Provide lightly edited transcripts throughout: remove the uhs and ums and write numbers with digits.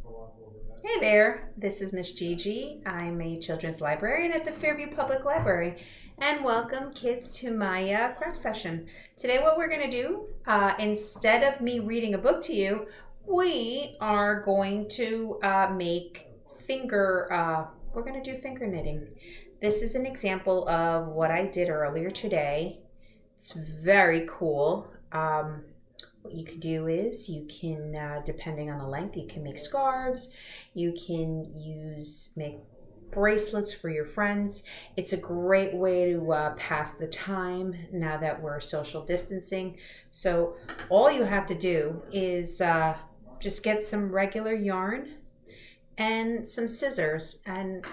Hey there, this is Miss Gigi. I'm a children's librarian at the Fairview Public Library, and welcome kids to my craft session. Today what we're going to do, instead of me reading a book to you, we are going to we're going to do finger knitting. This is an example of what I did earlier today. It's very cool. What you can do is you can, depending on the length, you can make scarves. You can make bracelets for your friends. It's a great way to pass the time now that we're social distancing. So all you have to do is just get some regular yarn and some scissors, and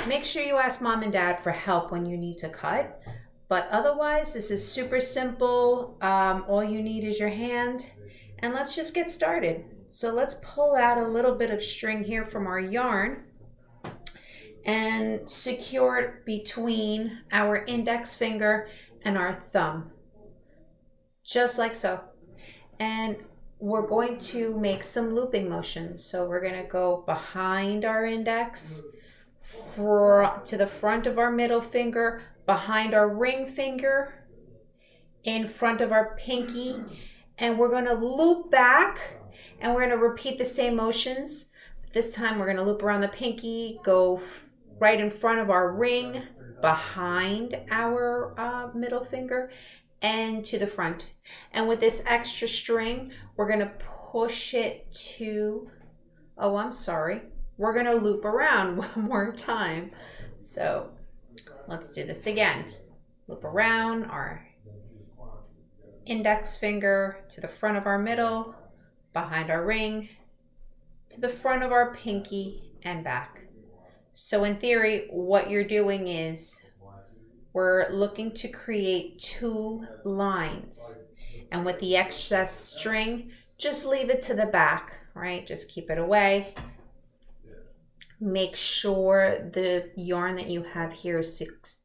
make sure you ask mom and dad for help when you need to cut. But otherwise, this is super simple. All you need is your hand, and let's just get started. So let's pull out a little bit of string here from our yarn and secure it between our index finger and our thumb, just like so. And we're going to make some looping motions. So we're going to go behind our index, to the front of our middle finger, behind our ring finger, in front of our pinky, and we're going to loop back, and we're going to repeat the same motions. This time we're going to loop around the pinky, go right in front of our ring, behind our middle finger, and to the front. And with this extra string, we're going to push it to, we're going to loop around one more time. So let's do this again. Loop around our index finger to the front of our middle, behind our ring, to the front of our pinky, and back. So in theory, what you're doing is we're looking to create 2 lines. And with the excess string, just leave it to the back, right? Just keep it away. Make sure the yarn that you have here is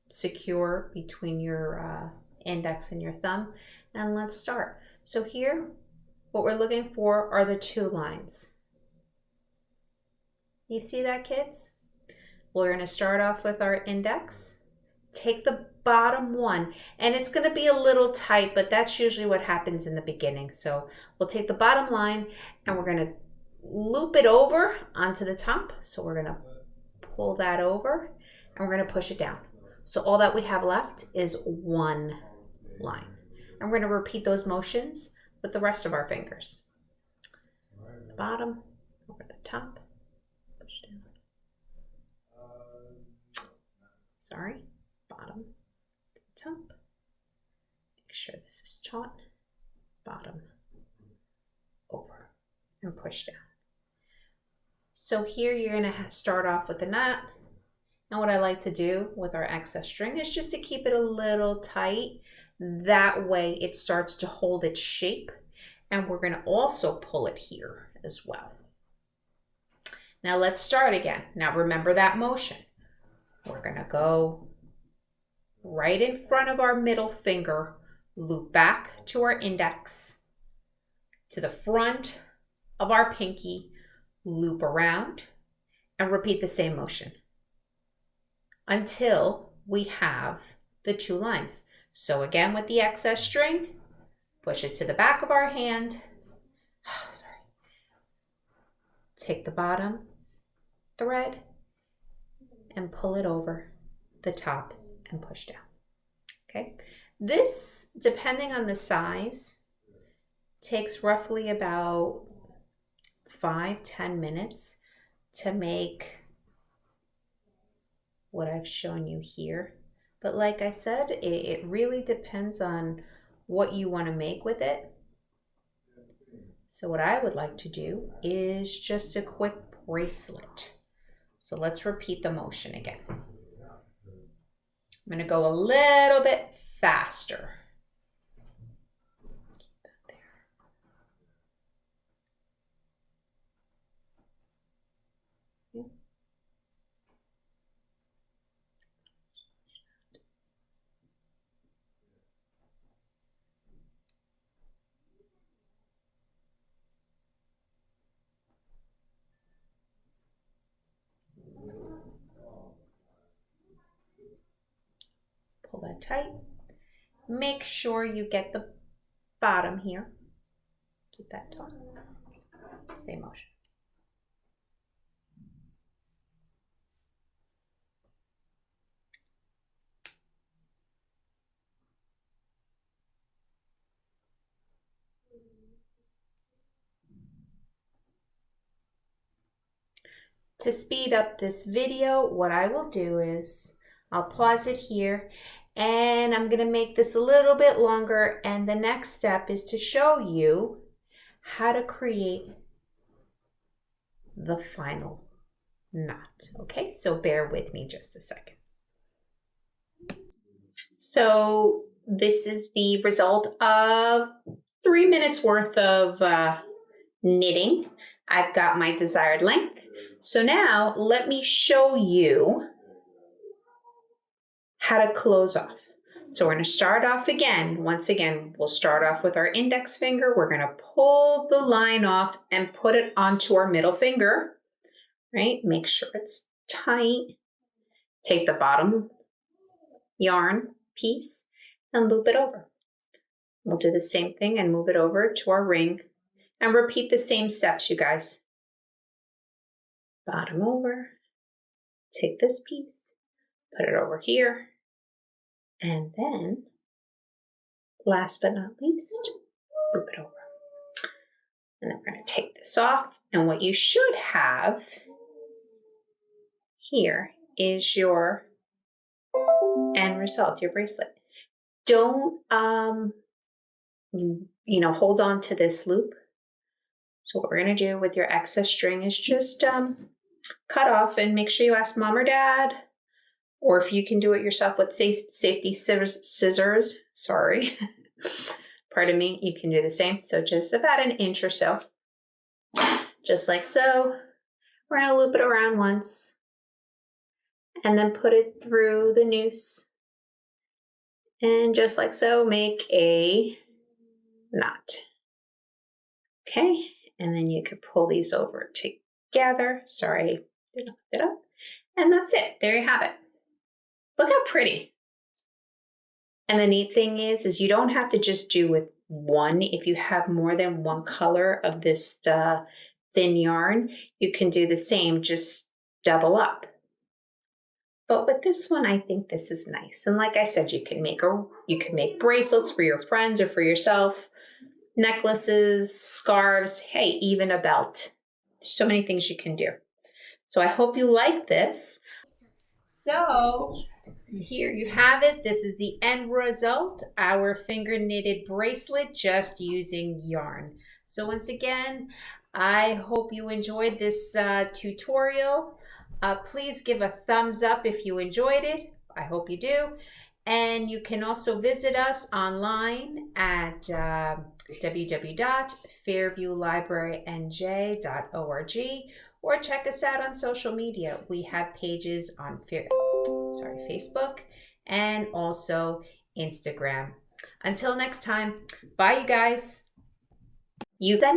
secure between your index and your thumb. And let's start. So here, what we're looking for are the 2 lines. You see that, kids? We're going to start off with our index. Take the bottom one, and it's going to be a little tight, but that's usually what happens in the beginning. So we'll take the bottom line, and we're going to loop it over onto the top. So we're going to pull that over, and we're going to push it down. So all that we have left is 1 line. And we're going to repeat those motions with the rest of our fingers. The bottom, over the top, push down. Bottom, top. Make sure this is taut. Bottom, over, and push down. So here you're going to start off with a knot. And what I like to do with our excess string is just to keep it a little tight. That way it starts to hold its shape. And we're going to also pull it here as well. Now let's start again. Now remember that motion. We're going to go right in front of our middle finger, loop back to our index, to the front of our pinky, loop around, and repeat the same motion until we have the 2 lines. So again, with the excess string, push it to the back of our hand. Take the bottom thread and pull it over the top and push down. Okay, this, depending on the size, takes roughly about 5-10 minutes to make what I've shown you here. But like I said, it really depends on what you want to make with it. So what I would like to do is just a quick bracelet. So let's repeat the motion again. I'm going to go a little bit faster. Keep that there. that tight. Make sure you get the bottom here. Keep that taut. Same motion. To speed up this video, what I will do is I'll pause it here and I'm going to make this a little bit longer, and the next step is to show you how to create the final knot. Okay, so bear with me just a second. So this is the result of 3 minutes worth of knitting. I've got my desired length. So now let me show you how to close off. So we're going to start off again. Once again, we'll start off with our index finger. We're going to pull the line off and put it onto our middle finger, right? Make sure it's tight. Take the bottom yarn piece and loop it over. We'll do the same thing and move it over to our ring and repeat the same steps, you guys. Bottom over, take this piece, put it over here, and then, last but not least, loop it over. And then we're going to take this off, and what you should have here is your end result, your bracelet. Don't, hold on to this loop. So what we're going to do with your excess string is just cut off, and make sure you ask mom or dad, or if you can do it yourself with safety scissors, sorry, pardon me, you can do the same. So just about an inch or so, just like so. We're going to loop it around once and then put it through the noose, and just like so, make a knot. Okay, and then you could pull these over together. Sorry, didn't lift it up. And that's it. There you have it. Look how pretty. And the neat thing is you don't have to just do with one. If you have more than one color of this thin yarn, you can do the same, just double up. But with this one, I think this is nice. And like I said, you can make bracelets for your friends or for yourself, necklaces, scarves, hey, even a belt. There's so many things you can do. So I hope you like this. So here you have it. This is the end result, our finger knitted bracelet just using yarn. So once again, I hope you enjoyed this tutorial. Please give a thumbs up if you enjoyed it. I hope you do. And you can also visit us online at www.fairviewlibrarynj.org, or check us out on social media. We have pages on Facebook and also Instagram. Until next time, bye you guys.